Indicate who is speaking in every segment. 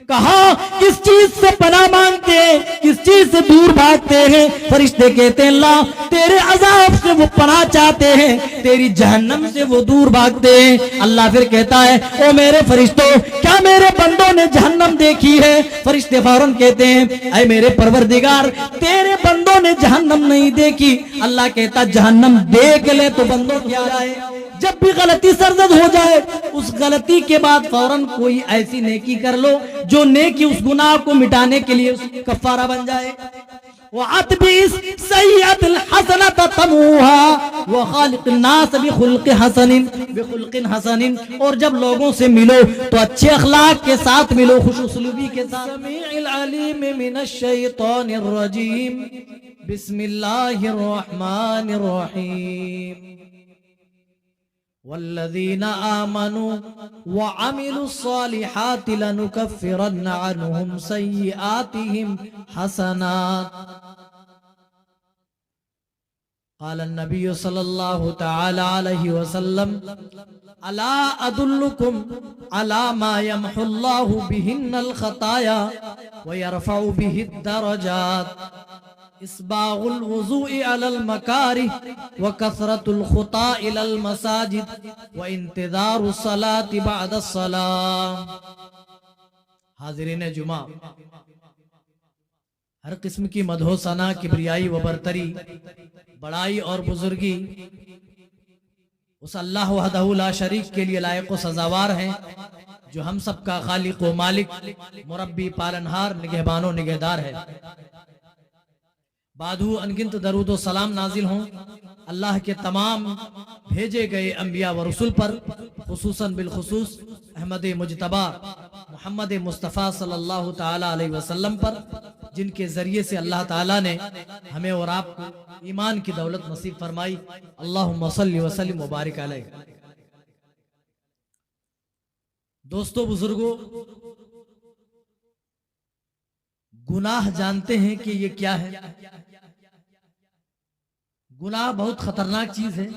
Speaker 1: کہا کس چیز سے پناہ مانگتے ہیں, کس چیز سے دور بھاگتے ہیں؟ فرشتے کہتے ہیں اللہ تیرے عذاب سے وہ پناہ چاہتے ہیں, تیری جہنم سے وہ دور بھاگتے ہیں. اللہ پھر کہتا ہے او میرے فرشتوں کیا میرے بندوں نے جہنم دیکھی ہے؟ فرشتے فوراً کہتے ہیں اے میرے پروردگار تیرے بندوں نے جہنم نہیں دیکھی. اللہ کہتا جہنم دیکھ لے تو بندوں کیا جائے. جب بھی غلطی سرزد ہو جائے اس غلطی کے بعد فوراً کوئی ایسی نیکی کر لو جو نیکی اس گناہ کو مٹانے کے لیے کفارہ بن جائے. وَأَتْبِعِ السَّيِّئَةَ الْحَسَنَةَ تَمْحُوهَا وَخَالِقِ النَّاسَ بِخُلْقٍ حَسَنٍ. اور جب لوگوں سے ملو تو اچھے اخلاق کے ساتھ ملو, خوش اسلوبی کے ساتھ. السمیع العلیم من الشیطان الرجیم بسم اللہ الرحمن الرحیم. والذین آمنوا وعملوا الصالحات لنکفرن عنہم سیئاتہم حسنات. قال النبی صلی اللہ تعالی علیہ وسلم الا ادلکم علی ما یمحو اللہ بہن الخطایا ویرفع بہ الدرجات. اسباغ الوضوء على المكاره وكثرة الخطى الى المساجد وانتظار الصلاة بعد الصلاة. حاضرین جمعہ, ہر قسم کی مدح و ثنا, کبریائی و برتری, بڑائی اور بزرگی اس اللہ وحدہ لا شریک کے لیے لائق و سزاوار ہیں جو ہم سب کا خالق و مالک, مربی, پالنہار, نگہبان و نگہدار ہے. بعدہو انگنت درود و سلام نازل ہوں اللہ کے تمام بھیجے گئے انبیاء و رسول پر, خصوصاً بالخصوص احمد مجتبی محمد مصطفیٰ صلی اللہ تعالی علیہ وسلم پر, جن کے ذریعے سے اللہ تعالیٰ نے ہمیں اور آپ کو ایمان کی دولت نصیب فرمائی. اللہم صلی وسلم وبارک علیہ. دوستو بزرگو, گناہ جانتے ہیں کہ یہ کیا ہے؟ گناہ بہت خطرناک چیز ہے.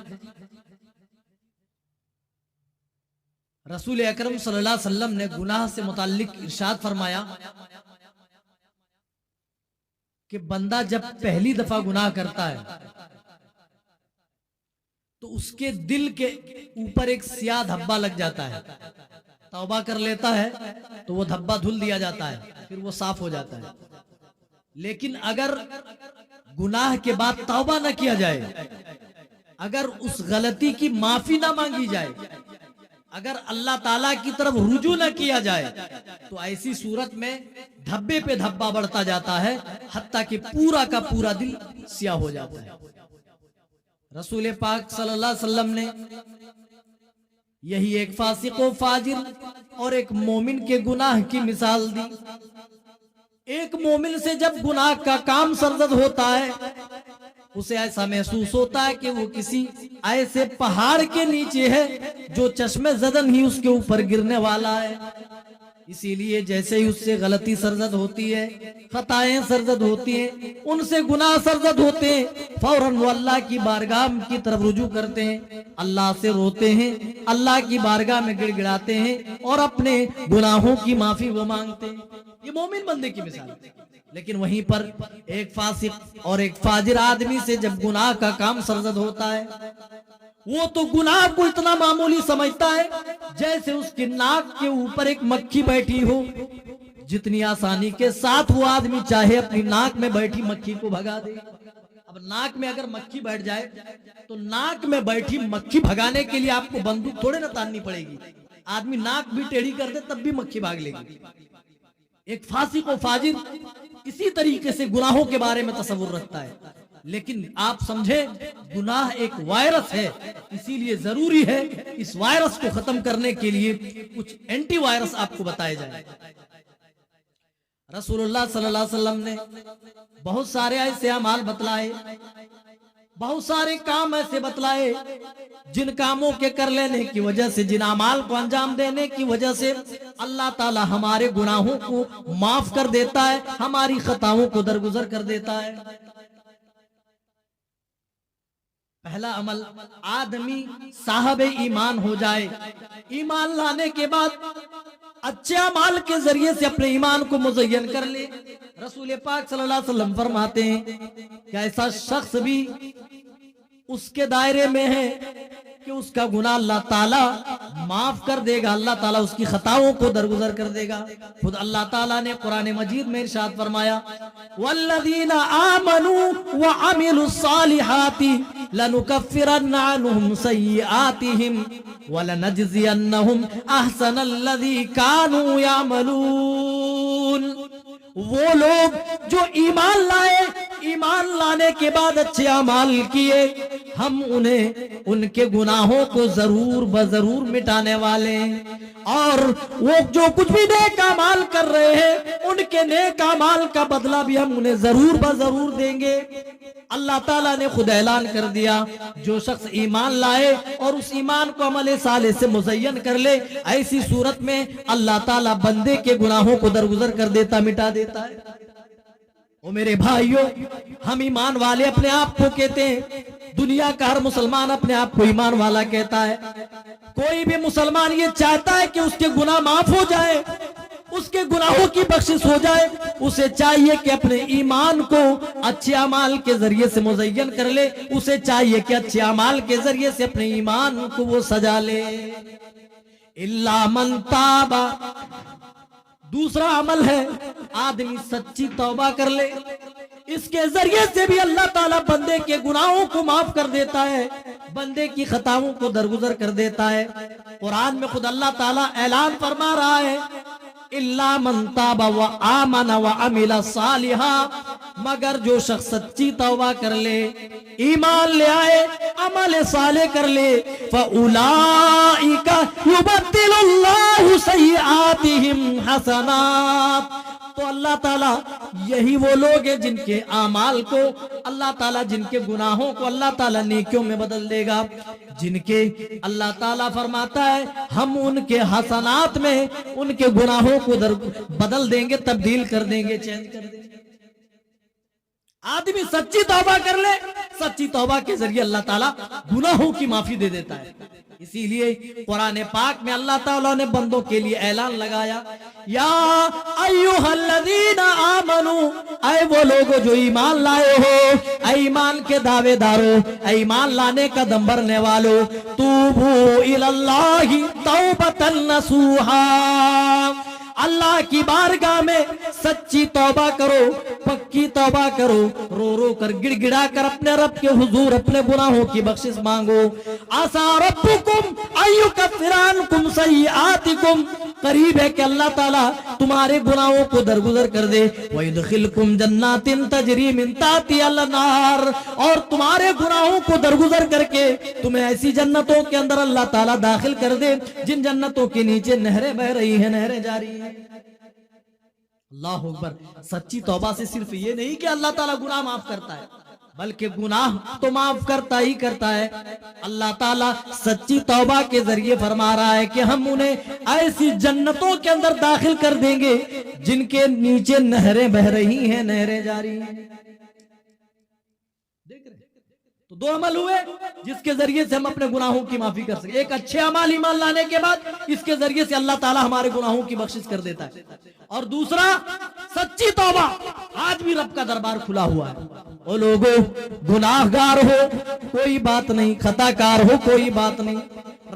Speaker 1: رسول اکرم صلی اللہ علیہ وسلم نے گناہ سے متعلق ارشاد فرمایا کہ بندہ جب پہلی دفعہ گناہ کرتا ہے تو اس کے دل کے اوپر ایک سیاہ دھبا لگ جاتا ہے. توبہ کر لیتا ہے تو وہ دھبا دھل دیا جاتا ہے, پھر وہ صاف ہو جاتا ہے. لیکن اگر گناہ کے بعد توبہ نہ کیا جائے, اگر اس غلطی کی معافی نہ مانگی جائے, اگر اللہ تعالیٰ کی طرف رجوع نہ کیا جائے تو ایسی صورت میں دھبے پہ دھبا بڑھتا جاتا ہے حتیٰ کہ پورا کا پورا دل سیاہ ہو جاتا ہے. رسول پاک صلی اللہ علیہ وسلم نے یہی ایک فاسق و فاجر اور ایک مومن کے گناہ کی مثال دی. ایک مومن سے جب گناہ کا کام سرزد ہوتا ہے اسے ایسا محسوس ہوتا ہے کہ وہ کسی ایسے پہاڑ کے نیچے ہے جو چشم زدن ہی اس کے اوپر گرنے والا ہے. اسی لیے جیسے ہی اس سے غلطی سرزد ہوتی ہے, خطائیں سرزد ہوتی ہیں, ان سے گناہ سرزد ہوتے ہیں, فوراً وہ اللہ کی بارگاہ کی طرف رجوع کرتے ہیں, اللہ سے روتے ہیں, اللہ کی بارگاہ میں گڑ گڑاتے ہیں اور اپنے گناہوں کی معافی وہ مانگتے ہیں. یہ مومن بندے کی مثال ہے. لیکن وہیں پر ایک فاسق اور ایک فاجر آدمی سے جب گناہ کا کام سرزد ہوتا ہے وہ تو گناہ کو اتنا معمولی سمجھتا ہے جیسے اس کی ناک کے اوپر ایک مکھی بیٹھی ہو. جتنی آسانی کے ساتھ وہ آدمی چاہے اپنی ناک میں بیٹھی مکھی کو بھگا دے. اب ناک میں اگر مکھی بیٹھ جائے تو ناک میں بیٹھی مکھی بھگانے کے لیے آپ کو بندوق تھوڑے نہ تاننی پڑے گی. آدمی ناک بھی ٹیڑھی کر دے تب بھی مکھی بھاگ لے گی. ایک فاسق و فاجر اسی طریقے سے گناہوں کے بارے میں تصور رکھتا ہے. لیکن آپ سمجھے گناہ ایک وائرس ہے, اسی لیے ضروری ہے اس وائرس کو ختم کرنے کے لیے کچھ اینٹی وائرس آپ کو بتائے جائیں. رسول اللہ صلی اللہ علیہ وسلم نے بہت سارے ایسے اعمال بتلائے, بہت سارے کام ایسے بتلائے جن کاموں کے کر لینے کی وجہ سے, جن اعمال کو انجام دینے کی وجہ سے اللہ تعالی ہمارے گناہوں کو معاف کر دیتا ہے, ہماری خطاؤں کو درگزر کر دیتا ہے. پہلا عمل, آدمی صاحب ایمان ہو جائے. ایمان لانے کے بعد اچھے اعمال کے ذریعے سے اپنے ایمان کو مزین کر لے. رسول پاک صلی اللہ علیہ وسلم فرماتے ہیں کہ ایسا شخص بھی اس کے دائرے میں ہے کہ اس کا گناہ اللہ تعالیٰ معاف کر دے گا، اللہ تعالیٰ اس کی خطاؤں کو درگزر کر دے گا. خود اللہ تعالیٰ نے قرآن مجید میں ارشاد فرمایا والذین آمنوا وعملوا الصالحات لنکفرن عنہم سیئاتہم ولنجزینہم احسن الذی کانوا یعملون. وہ لوگ جو ایمان لائے، ایمان لانے کے بعد اچھے اعمال کیے، ہم انہیں ان کے گناہوں کو ضرور بضرور مٹانے والے ہیں، اور وہ جو کچھ بھی نیک اعمال کر رہے ہیں ان کے نیک اعمال کا بدلہ بھی ہم انہیں ضرور بضرور دیں گے. اللہ تعالیٰ نے خود اعلان کر دیا جو شخص ایمان لائے اور اس ایمان کو عمل صالح سے مزین کر لے، ایسی صورت میں اللہ تعالیٰ بندے کے گناہوں کو درگزر کر دیتا، مٹا دیتا ہے. او میرے بھائیوں، ہم ایمان والے اپنے آپ کو کہتے ہیں، دنیا کا ہر مسلمان اپنے آپ کو ایمان والا کہتا ہے. کوئی بھی مسلمان یہ چاہتا ہے کہ اس کے گناہ معاف ہو جائے، اس کے گناہوں کی بخشش ہو جائے. اسے چاہیے کہ اپنے ایمان کو اچھے اعمال کے ذریعے سے مزین کر لے، اسے چاہیے کہ اچھے اعمال کے ذریعے سے اپنے ایمان کو وہ سجا لے. الا من تاب، دوسرا عمل ہے آدمی سچی توبہ کر لے. اس کے ذریعے سے بھی اللہ تعالیٰ بندے کے گناہوں کو معاف کر دیتا ہے، بندے کی خطاؤں کو درگزر کر دیتا ہے. قرآن میں خود اللہ تعالیٰ اعلان فرما رہا ہے الا من تاب وآمن وعمل صالحا، مگر جو شخص سچی توبہ کر لے، ایمان لے آئے، عمل صالح کر لے، فاولئک یبدل اللہ سیئاتہم حسنات، تو اللہ تعالیٰ یہی وہ لوگ ہیں جن کے اعمال کو اللہ تعالیٰ، جن کے گناہوں کو اللہ تعالیٰ نیکیوں میں بدل دے گا. جن کے اللہ تعالیٰ فرماتا ہے ہم ان کے حسنات میں ان کے گناہوں کو بدل دیں گے، تبدیل کر دیں گے، چینج کر دیں گے. آدمی سچی توبہ کر لے، سچی توبہ کے ذریعے اللہ تعالیٰ گناہوں کی معافی دے دیتا ہے. اسی لیے قرآن پاک میں اللہ تعالیٰ نے بندوں کے لیے اعلان لگایا یا ایھا الذین آمنو، اے وہ لوگو جو ایمان لائے ہو، اے ایمان کے دعوے دارو، اے ایمان لانے کا دم بھرنے والو، توبو الی اللہ توبۃ نصوحا، اللہ کی بارگاہ میں سچی توبہ کرو، پکی توبہ کرو، رو رو کر گڑ گڑا کر اپنے رب کے حضور اپنے گناہوں کی بخشش مانگو. عسیٰ ربکم ان یکفر عنکم سیئاتکم، قریب ہے کہ اللہ تعالیٰ تمہارے گناہوں کو درگزر کر دے. وَيُدْخِلْكُمْ جَنَّاتٍ تَجْرِي مِن تَحْتِهَا الْأَنْهَارُ، اور تمہارے گناہوں کو درگزر کر کے تمہیں ایسی جنتوں کے اندر اللہ تعالیٰ داخل کر دے جن جنتوں کے نیچے نہریں بہ رہی ہیں، نہریں جاری ہیں. اللہ اکبر. سچی توبہ سے صرف یہ نہیں کہ اللہ تعالیٰ گناہ معاف کرتا ہے، بلکہ گناہ تو معاف کرتا ہی کرتا ہے. اللہ تعالیٰ سچی توبہ کے ذریعے فرما رہا ہے کہ ہم انہیں ایسی جنتوں کے اندر داخل کر دیں گے جن کے نیچے نہریں بہ رہی ہیں، نہریں جاری ہیں. تو دو عمل ہوئے جس کے ذریعے سے ہم اپنے گناہوں کی معافی کر سکیں. ایک اچھے اعمال ایمان لانے کے بعد اس کے ذریعے سے اللہ تعالیٰ ہمارے گناہوں کی بخشش کر دیتا ہے، اور دوسرا سچی توبہ. آج بھی رب کا دربار کھلا ہوا ہے. وہ لوگوں گناہگار ہو کوئی بات نہیں، خطا کار ہو کوئی بات نہیں،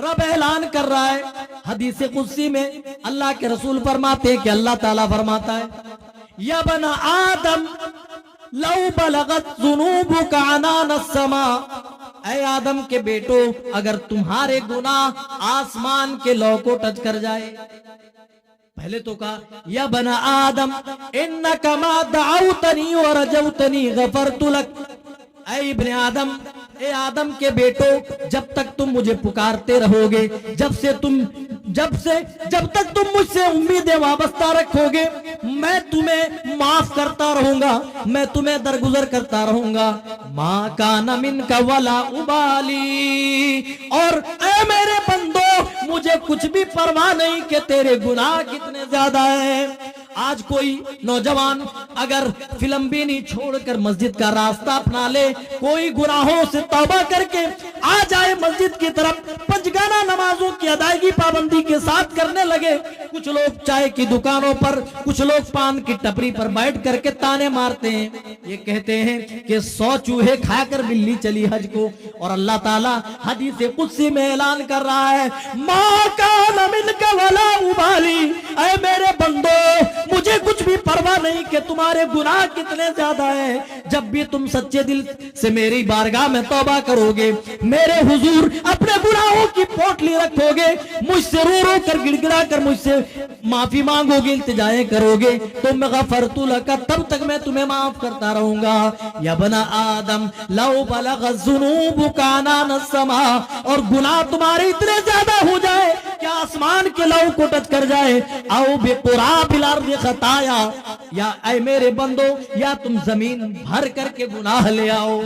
Speaker 1: رب اعلان کر رہا ہے. حدیث قدسی میں اللہ کے رسول فرماتے ہیں کہ اللہ تعالیٰ فرماتا ہے یا بنا آدم لو بلغت ذنوبک عنان السماء، اے آدم کے بیٹو اگر تمہارے گناہ آسمان کے لو کو ٹچ کر جائے. پہلے تو کہا یا بنا آدم انک ما دعوتنی ورجوتنی غفرت لک، اے ابن آدم، اے آدم کے بیٹو جب تک تم مجھے پکارتے رہو گے، جب تک تم مجھ سے امیدیں وابستہ رکھو گے، میں تمہیں معاف کرتا رہوں گا، میں تمہیں درگزر کرتا رہوں گا. ما کان منک ولا ابالی، اور اے میرے بندو مجھے کچھ بھی پرواہ نہیں کہ تیرے گناہ کتنے زیادہ ہیں. آج کوئی نوجوان اگر فلم بینی چھوڑ کر مسجد کا راستہ اپنا لے, کوئی گناہوں سے توبہ کر کے آ جائے مسجد کی طرف, پنجگانہ نمازوں کی ادائیگی پابندی کے ساتھ کرنے لگے, کچھ لوگ چائے کی دکانوں پر, کچھ لوگ پان کی ٹپری پر بیٹھ کر کے تانے مارتے ہیں, یہ کہتے ہیں کہ 100 چوہے کھا کر بلی چلی حج کو, اور اللہ تعالیٰ حدیث قدسی میں اعلان کر رہا ہے ما کان منک ولا ابالی, اے میرے بندو مجھے کچھ بھی پرواہ نہیں کہ تمہارے گناہ کتنے زیادہ ہیں, جب بھی تم سچے دل سے میری بارگاہ میں توبہ کرو گے, میرے حضور اپنے گناہوں کی پوٹلی رکھو گے, مجھ سے رو رو کر گڑ گڑا کر مجھ سے معافی مانگو گے, التجائیں کرو گے, تو میں غفرت لک, تب تک میں تمہیں معاف کرتا رہوں گا. یا بنا آدم لو بلغ الذنوب عنان السماء, اور گناہ تمہارے اتنے زیادہ ہو جائے کہ آسمان کے لو کو ٹچ کر جائے, او بقراب الارض خطایا, یا اے میرے بندو یا تم زمین بھر کر کے گناہ لے آؤ.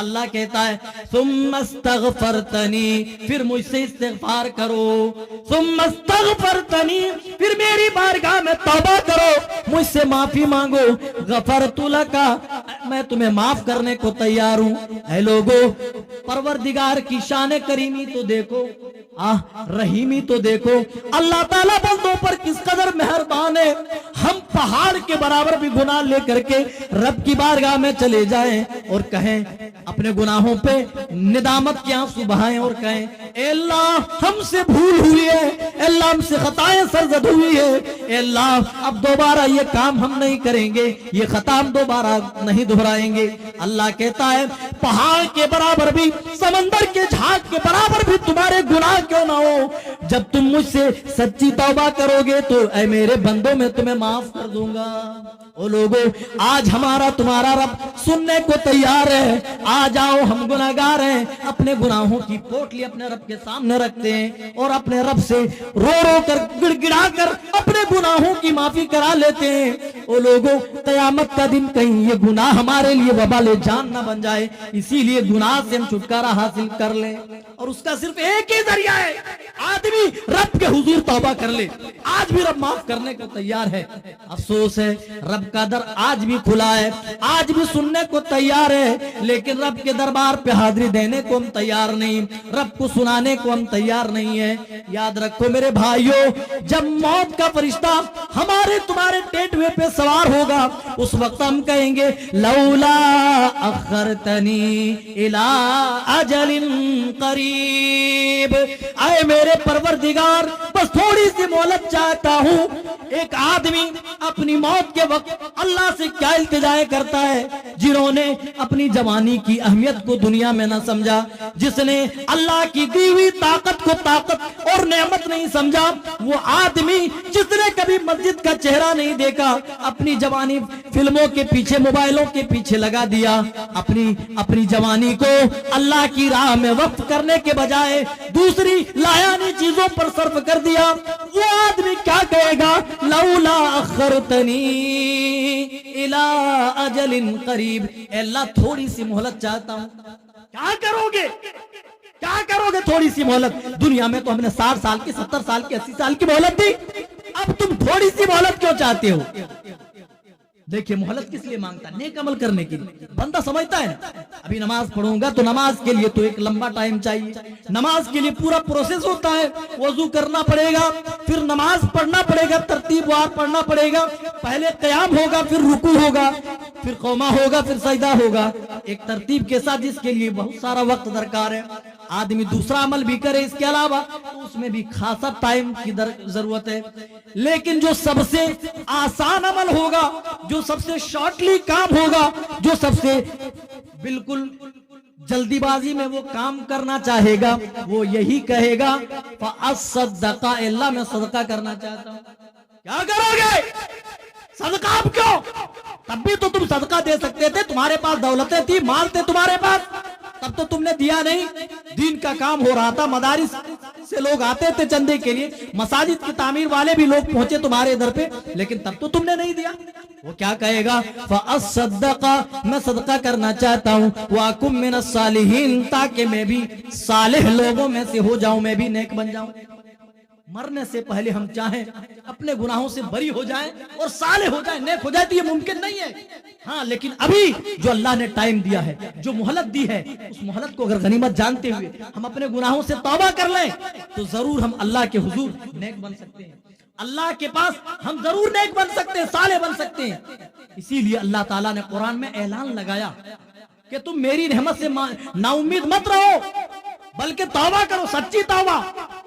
Speaker 1: اللہ کہتا ہے ثم استغفرتنی, پھر مجھ سے استغفار کرو, ثم استغفرتنی, پھر میری بارگاہ میں توبہ کرو, مجھ سے معافی مانگو, غفرت لکا, میں تمہیں معاف کرنے کو تیار ہوں. اے لوگو پروردگار کی شان کریمی تو دیکھو, رحیمی تو دیکھو, اللہ تعالیٰ بندوں پر کس قدر مہربان ہے. ہم پہاڑ کے برابر بھی گناہ لے کر کے رب کی بارگاہ میں چلے جائیں اور کہیں, اپنے گناہوں پہ ندامت کے آنسو بہائیں اور کہیں اے اللہ ہم سے بھول ہوئی ہے, اے اللہ ہم سے خطائیں سرزد ہوئی ہے, اے اللہ اب دوبارہ یہ کام ہم نہیں کریں گے, یہ خطا ہم دوبارہ نہیں دہرائیں گے. اللہ کہتا ہے پہاڑ کے برابر بھی, سمندر کے جھاگ کے برابر بھی تمہارے گناہ کیوں نہ ہو, جب تم مجھ سے سچی توبہ کرو گے تو اے میرے بندوں میں تمہیں معاف کر دوں گا. او لوگو آج ہمارا تمہارا رب سننے کو تیار ہے, آ جاؤ ہم گناہگار ہیں, اپنے گناہوں کی پوٹلی اپنے رب کے سامنے رکھتے ہیں اور اپنے رب سے رو رو کر گڑ گڑا کر اپنے گناہوں کی معافی کرا لیتے ہیں. او لوگو قیامت کا دن کہیں یہ گناہ ہمارے لیے وبال جان نہ بن جائے, اسی لیے گناہ سے ہم چھٹکارا حاصل کر لیں, اور اس کا صرف ایک ہی ذریعہ ہے, آدمی رب کے حضور توبہ کر لے. آج بھی رب معاف کرنے کو تیار ہے, افسوس ہے رب کا در آج بھی کھلا ہے, آج بھی سننے کو تیار ہے, لیکن رب کے دربار پہ حاضری دینے کو ہم تیار نہیں, رب کو سنانے کو ہم تیار نہیں ہے. یاد رکھو میرے بھائیوں, جب موت کا فرشتہ ہمارے تمہارے ٹیٹوے پہ سوار ہوگا, اس وقت ہم کہیں گے لولا اخرتنی الی اجل قریب, اے میرے پروردگار بس تھوڑی سی مہلت چاہتا ہوں. ایک آدمی اپنی موت کے وقت اللہ سے کیا التجائے کرتا ہے, جنہوں نے اپنی جوانی کی اہمیت کو دنیا میں نہ سمجھا, جس نے اللہ کی دی ہوئی طاقت کو طاقت اور نعمت نہیں سمجھا, وہ آدمی جس نے کبھی مسجد کا چہرہ نہیں دیکھا, اپنی جوانی فلموں کے پیچھے موبائلوں کے پیچھے لگا دیا, اپنی جوانی کو اللہ کی راہ میں وقف کرنے کے بجائے دوسری لایانی چیزوں پر صرف کر دیا, وہ آدمی کیا کہے گا لولا اخرتنی الی اجل قریب, اے اللہ تھوڑی سی مہلت چاہتا ہوں. کیا کرو گے, کیا کرو گے تھوڑی سی مہلت؟ دنیا میں تو ہم نے 60 سال کی 70 سال کی 80 سال کی مہلت دی, اب تم تھوڑی سی مہلت کیوں چاہتے ہو؟ دیکھیں مہلت کس لیے مانگتا ہے؟ نیک عمل کرنے کے لیے. بندہ سمجھتا ہے ابھی نماز پڑھوں گا تو نماز کے لیے تو ایک لمبا ٹائم چاہیے, نماز کے لیے پورا پروسیس ہوتا ہے, وضو کرنا پڑے گا, پھر نماز پڑھنا پڑے گا, ترتیب وار پڑھنا پڑے گا, پہلے قیام ہوگا, پھر رکوع ہوگا, پھر قومہ ہوگا, پھر سجدہ ہوگا, ایک ترتیب کے ساتھ, جس کے لیے بہت سارا وقت درکار ہے. آدمی دوسرا عمل بھی کرے اس کے علاوہ تو اس میں بھی خاصا ٹائم کی ضرورت ہے. لیکن جو سب سے آسان عمل ہوگا, جو سب سے شارٹلی کام ہوگا, جو سب سے بالکل جلدی بازی میں وہ کام کرنا چاہے گا, وہ یہی کہے گا فَأَصَّدَّقَ, اللہ میں صدقہ کرنا چاہتا ہوں. کیا کرو گے صدقہ؟ اب کیوں؟ تب بھی تو تم صدقہ دے سکتے تھے, تمہارے پاس دولتیں تھی, مال تھے تمہارے پاس, تب تو تم نے دیا نہیں. دین کا کام ہو رہا تھا, مدارس سے لوگ آتے تھے چندے کے لیے, مساجد کی تعمیر والے بھی لوگ پہنچے تمہارے ادھر پہ, لیکن تب تو تم نے نہیں دیا. وہ کیا کہے گا فَأَصَّدَّقَ, میں صدقہ کرنا چاہتا ہوں, وَأَكُن مِّنَ الصَّالِحِينَ, تاکہ میں بھی صالح لوگوں میں سے ہو جاؤں, میں بھی نیک بن جاؤں. مرنے سے پہلے ہم چاہیں اپنے گناہوں سے بری ہو جائیں اور صالح ہو جائیں، نیک ہو جائیں، تو یہ ممکن نہیں ہے. ہاں لیکن ابھی جو اللہ نے ٹائم دیا ہے، جو مہلت دی ہے، اس مہلت کو اگر غنیمت جانتے ہوئے ہم اپنے گناہوں سے توبہ کر لیں تو ضرور ہم اللہ کے حضور نیک بن سکتے ہیں، اللہ کے پاس ہم ضرور نیک بن سکتے ہیں، صالح بن سکتے ہیں. اسی لیے اللہ تعالیٰ نے قرآن میں اعلان لگایا کہ تم میری رحمت سے نا امید مت رہو، بلکہ توبہ کرو، سچی توبہ.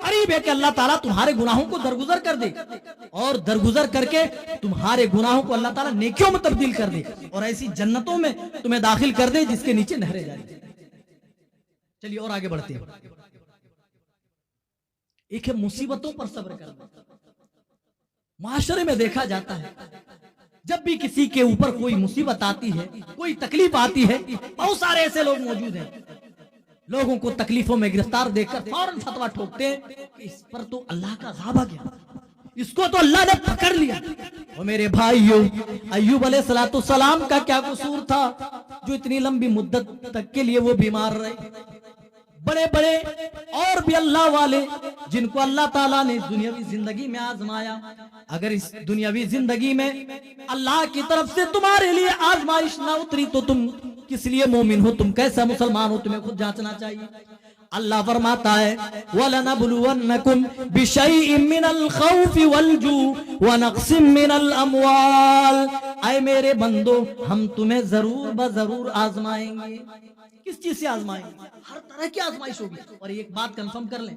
Speaker 1: قریب ہے کہ اللہ تعالیٰ تمہارے گناہوں کو درگزر کر دے، اور درگزر کر کے تمہارے گناہوں کو اللہ تعالیٰ نیکیوں میں تبدیل کر دے، اور ایسی جنتوں میں تمہیں داخل کر دے جس کے نیچے نہریں جاری. چلیے اور آگے بڑھتے ہیں. ایک ہے مصیبتوں پر صبر کرنا. معاشرے میں دیکھا جاتا ہے جب بھی کسی کے اوپر کوئی مصیبت آتی ہے، کوئی تکلیف آتی ہے، بہت سارے ایسے لوگ موجود ہیں لوگوں کو تکلیفوں میں گرفتار دیکھ کر فوراً فتویٰ ٹھوکتے ہیں کہ اس پر تو اللہ کا عذاب آ گیا، اس کو تو اللہ نے پکڑ لیا. اور میرے بھائیو، ایوب علیہ السلام کا کیا قصور تھا جو اتنی لمبی مدت تک کے لیے وہ بیمار رہے؟ بڑے بڑے اور بھی اللہ والے جن کو اللہ تعالیٰ نے دنیاوی زندگی میں آزمایا، اگر اس دنیاوی زندگی میں اللہ کی طرف سے تمہارے لیے آزمائش نہ اتری تو تم کس لیے مومن ہو، تم کیسا مسلمان ہو؟ تمہیں خود جانچنا چاہیے. اللہ فرماتا ہے وَلَنَبْلُوَنَّكُمْ بِشَيْءٍ مِّنَ الْخَوْفِ وَالْجُوعِ وَنَقْصٍ مِّنَ الْأَمْوَالِ. اے میرے بندو، ہم تمہیں ضرور بضرور آزمائیں گے. کس چیز سے آزمائیں گے؟ ہر طرح کی آزمائش ہوگی. اور ایک بات کنفرم کر لیں،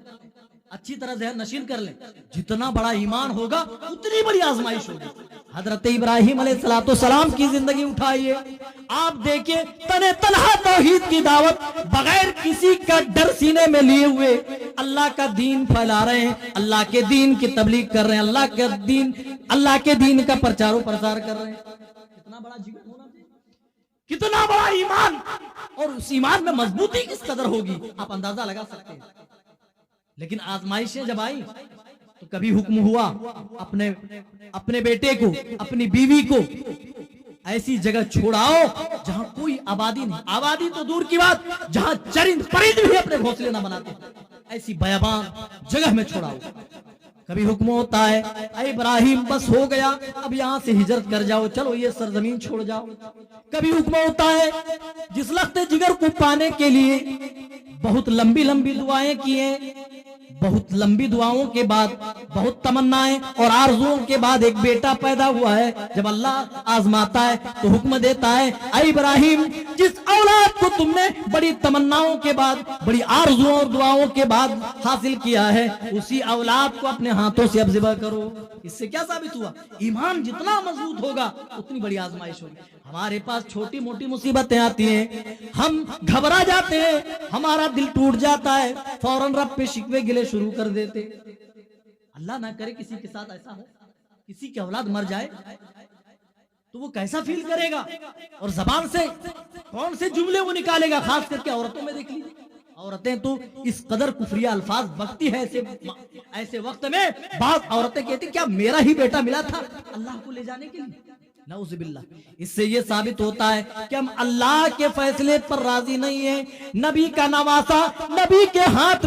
Speaker 1: اچھی طرح ذہن نشین کر لیں، جتنا بڑا ایمان ہوگا اتنی بڑی آزمائش ہوگی. حضرت ابراہیم علیہ السلام کی زندگی اٹھائیے، آپ دیکھیں تنہ تنہا توحید کی دعوت بغیر کسی کا ڈر سینے میں لیے ہوئے اللہ کا دین پھیلا رہے ہیں، اللہ کے دین کی تبلیغ کر رہے ہیں، اللہ کے دین کا پرچار و پرسار کر رہے ہیں. کتنا بڑا جگر ہونا چاہیے، کتنا بڑا ایمان، اور اس ایمان میں مضبوطی کس قدر ہوگی آپ اندازہ لگا سکتے ہیں. لیکن آزمائشیں جب آئی تو کبھی حکم ہوا اپنے بیٹے کو، اپنی بیوی کو ایسی جگہ چھوڑاؤ جہاں کوئی آبادی نہیں، آبادی تو دور کی بات، جہاں چرند پرند بھی اپنے گھونسلے نہ بناتے، ایسی بیابان جگہ میں چھوڑاؤ. کبھی حکم ہوتا ہے اے ابراہیم بس ہو گیا، اب یہاں سے ہجرت کر جاؤ، چلو یہ سرزمین چھوڑ جاؤ. کبھی حکم ہوتا ہے جس لخت جگر کو پانے کے لیے بہت لمبی لمبی دعائیں کیے، بہت لمبی دعاؤں کے بعد، بہت تمنائیں اور آرزوؤں کے بعد ایک بیٹا پیدا ہوا ہے. جب اللہ آزماتا ہے تو حکم دیتا ہے اے ابراہیم جس اولاد کو تم نے بڑی تمناؤں کے بعد، بڑی آرزوؤں اور دعاؤں کے بعد حاصل کیا ہے، اسی اولاد کو اپنے ہاتھوں سے اب ذبح کرو. اس سے کیا ثابت ہوا؟ ایمان جتنا مضبوط ہوگا اتنی بڑی آزمائش ہوگی. ہمارے پاس چھوٹی موٹی مصیبتیں آتی ہیں، ہم گھبرا جاتے ہیں، ہمارا دل ٹوٹ جاتا ہے، فوراً رب پہ شکوے گلے شروع کر دیتے. اللہ نہ کرے کسی کے ساتھ ایسا ہو، کسی کی اولاد مر جائے تو وہ کیسا فیل کرے گا، اور زبان سے کون سے جملے وہ نکالے گا. خاص کر کے عورتوں میں دیکھ لیجیے، عورتیں تو اس قدر کفریہ الفاظ بکتی ہے. ایسے وقت میں بعض عورتیں کہتی کیا میرا ہی بیٹا ملا تھا اللہ کو لے جانے کے لیے؟ نعوذ باللہ. اس سے یہ ثابت ہوتا ہے کہ ہم اللہ کے فیصلے پر راضی نہیں ہیں. نبی کا نواسا نبی کے ہاتھ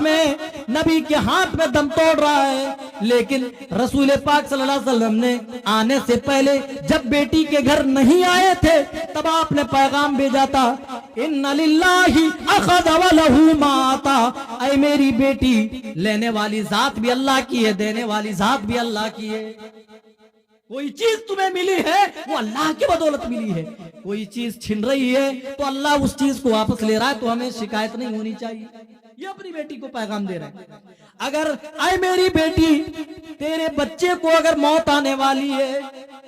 Speaker 1: میں دم توڑ رہا ہے، لیکن رسول پاک صلی اللہ علیہ وسلم نے آنے سے پہلے جب بیٹی کے گھر نہیں آئے تھے تب آپ نے پیغام بھیجا تھا ان للہ اخذ ولہ ما آتا. اے میری بیٹی، لینے والی ذات بھی اللہ کی ہے، دینے والی ذات بھی اللہ کی ہے. کوئی چیز تمہیں ملی ہے وہ اللہ کی بدولت ملی ہے، کوئی چیز چھن رہی ہے تو اللہ اس چیز کو واپس لے رہا ہے، تو ہمیں شکایت نہیں ہونی چاہیے. یہ اپنی بیٹی کو پیغام دے رہا ہے. اگر اے میری بیٹی تیرے بچے کو اگر موت آنے والی ہے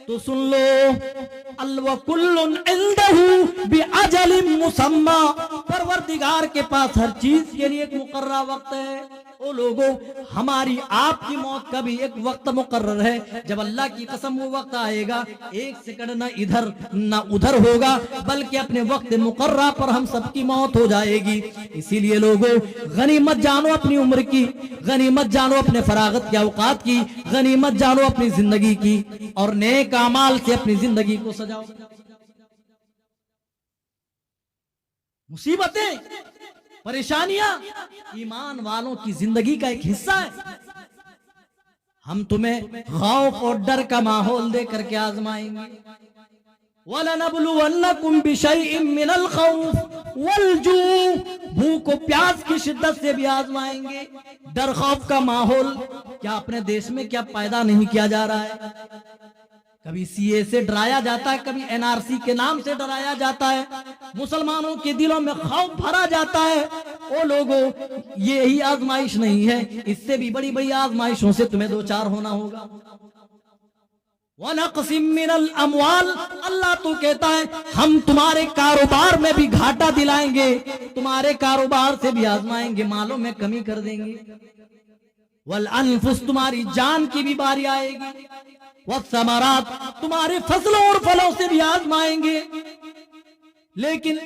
Speaker 1: تو سن لو وَكُلٌّ عِندَهُ بِأَجَلٍ مُّسَمَّى. پروردگار کے پاس ہر چیز کے لیے ایک مقررہ وقت ہے. او لوگوں، ہماری آپ کی موت کا بھی ایک وقت مقرر ہے. جب اللہ کی قسم وہ وقت آئے گا، ایک سیکنڈ نہ ادھر نہ ادھر ہوگا، بلکہ اپنے وقت مقررہ پر ہم سب کی موت ہو جائے گی. اسی لیے لوگوں، غنیمت جانو اپنی عمر کی، غنیمت جانو اپنے فراغت کے اوقات کی، غنیمت جانو اپنی زندگی کی، اور نیک اعمال سے اپنی زندگی کو سجاؤ. مصیبتیں، پریشانیاں ایمان والوں کی زندگی کا ایک حصہ ہے. ہم تمہیں خوف اور ڈر کا ماحول دے کر کے آزمائیں گے. وَلَنَبْلُوَنَّكُمْ بِشَيْءٍ مِّنَ الْخَوْفِ وَالْجُوعِ بھوک و پیاس کی شدت سے بھی آزمائیں گے. ڈر خوف کا ماحول کیا اپنے دیش میں کیا پیدا نہیں کیا جا رہا ہے؟ کبھی سی اے سے ڈرایا جاتا ہے, کبھی این آر سی کے نام سے ڈرایا جاتا ہے, مسلمانوں کے دلوں میں خوف بھرا جاتا ہے. او لوگوں, یہی آزمائش نہیں ہے, اس سے بھی بڑی بڑی آزمائشوں سے تمہیں دوچار ہونا ہوگا. وَنَقْسِم مِّنَ الْأَمْوَالِ اللہ تو کہتا ہے ہم تمہارے کاروبار میں بھی گھاٹا دلائیں گے, تمہارے کاروبار سے بھی آزمائیں گے, مالوں میں کمی کر دیں گے. وَالْأَنفُسِ تمہاری جان کی بھی باری آئے گی. وَالثَّمَرَاتِ تمہارے فصلوں اور پھلوں سے بھی آزمائیں گے. لیکن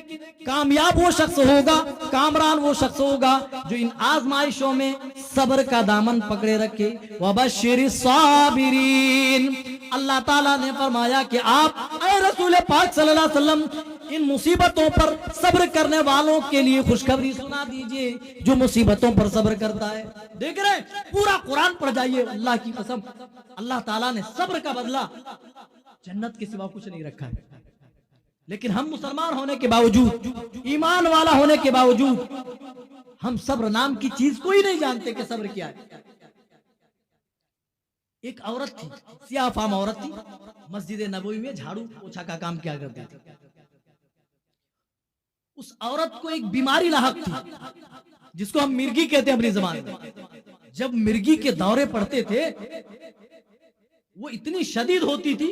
Speaker 1: کامیاب وہ شخص ہوگا, کامران وہ شخص ہوگا جو ان آزمائشوں میں صبر کا دامن پکڑے رکھے. وَبَشِّرِ الصَّابِرِينَ اللہ تعالیٰ نے فرمایا کہ آپ اے رسول پاک صلی اللہ علیہ وسلم ان مصیبتوں پر صبر کرنے والوں کے لیے خوشخبری سنا دیجئے جو مصیبتوں پر صبر کرتا ہے. دیکھ رہے پورا قرآن پڑھ جائیے, اللہ کی قسم اللہ تعالیٰ نے صبر کا بدلہ جنت کے سوا کچھ نہیں رکھا ہے. لیکن ہم مسلمان ہونے کے باوجود, ایمان والا ہونے کے باوجود ہم صبر نام کی چیز کوئی نہیں جانتے کہ صبر کیا ہے. ایک عورت تھی, سیاہ فام عورت تھی, مسجد نبوی میں جھاڑو پوچھا کا کام کیا کرتی تھی. اس عورت کو ایک بیماری لاحق تھی جس کو ہم مرگی کہتے ہیں اپنی زبان میں. جب مرگی کے دورے پڑتے تھے وہ اتنی شدید ہوتی تھی,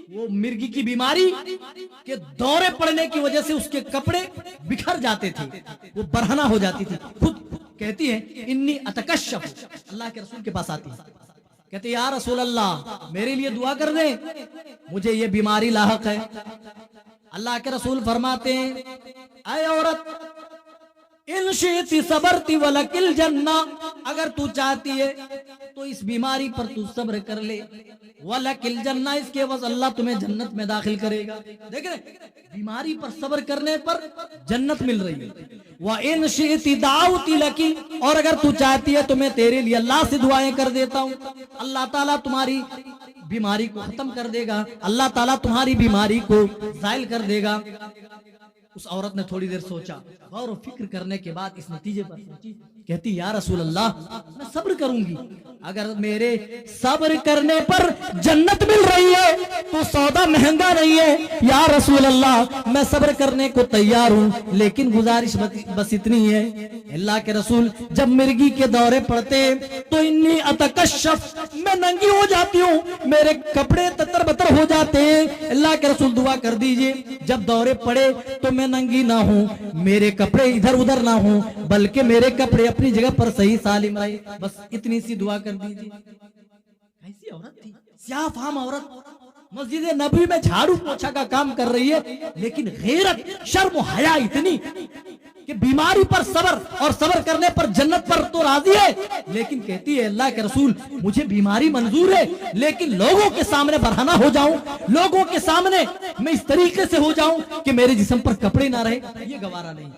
Speaker 1: وہ مرگی کی بیماری کے دورے پڑنے کی وجہ سے اس کے کپڑے بکھر جاتے تھے, وہ برہنہ ہو جاتی تھی. خود کہتی ہے انی اتکشف, اللہ کے رسول کے پاس آتی ہے, کہتے یا رسول اللہ میرے لیے دعا کر دیں, مجھے یہ بیماری لاحق ہے. اللہ کے رسول فرماتے ہیں اے عورت ان شئتی صبرتی ولکل جنہ, اگر تو چاہتی ہے تو اس بیماری پر تو صبر کر لے, ولکل جنہ اس کے عوض اللہ تمہیں جنت میں داخل کرے گا. دیکھ رہے بیماری پر صبر کرنے پر جنت مل رہی ہے. وَإِن شِئْتِ دَعَوْتِ لَكِ اور اگر تو چاہتی ہے تو میں تیرے لیے اللہ سے دعائیں کر دیتا ہوں, اللہ تعالیٰ تمہاری بیماری کو ختم کر دے گا, اللہ تعالیٰ تمہاری بیماری کو زائل کر دے گا. اس عورت نے تھوڑی دیر سوچا, غور و فکر کرنے کے بعد اس نتیجے پر پہنچی, کہتی یا رسول اللہ میں صبر کروں گی, اگر میرے صبر کرنے پر جنت مل رہی ہے تو سودا مہنگا نہیں ہے. یا رسول اللہ میں صبر کرنے کو تیار ہوں, لیکن گزارش بس اتنی ہے, اللہ کے رسول جب مرگی کے دورے پڑتے تو انی اتکشف میں ننگی ہو جاتی ہوں, میرے کپڑے تتر بتر ہو جاتے ہیں. اللہ کے رسول دعا کر دیجئے جب دورے پڑے تو میں ننگی نہ ہوں, میرے کپڑے ادھر ادھر نہ ہوں, بلکہ میرے کپڑے اپنی جگہ پر صحیح سالم رہے. بس اتنی سی دعا کر دیجئے. کیسی عورت تھی, سیاہ فام عورت, مسجد نبوی میں جھاڑو پوچھا کا کام کر رہی ہے, لیکن غیرت شرم و حیا اتنی کہ بیماری پر صبر اور صبر کرنے پر جنت پر تو راضی ہے, لیکن کہتی ہے اللہ کے رسول مجھے بیماری منظور ہے, لیکن لوگوں کے سامنے برہنہ ہو جاؤں, لوگوں کے سامنے میں اس طریقے سے ہو جاؤں کہ میرے جسم پر کپڑے نہ رہے, یہ گوارا نہیں.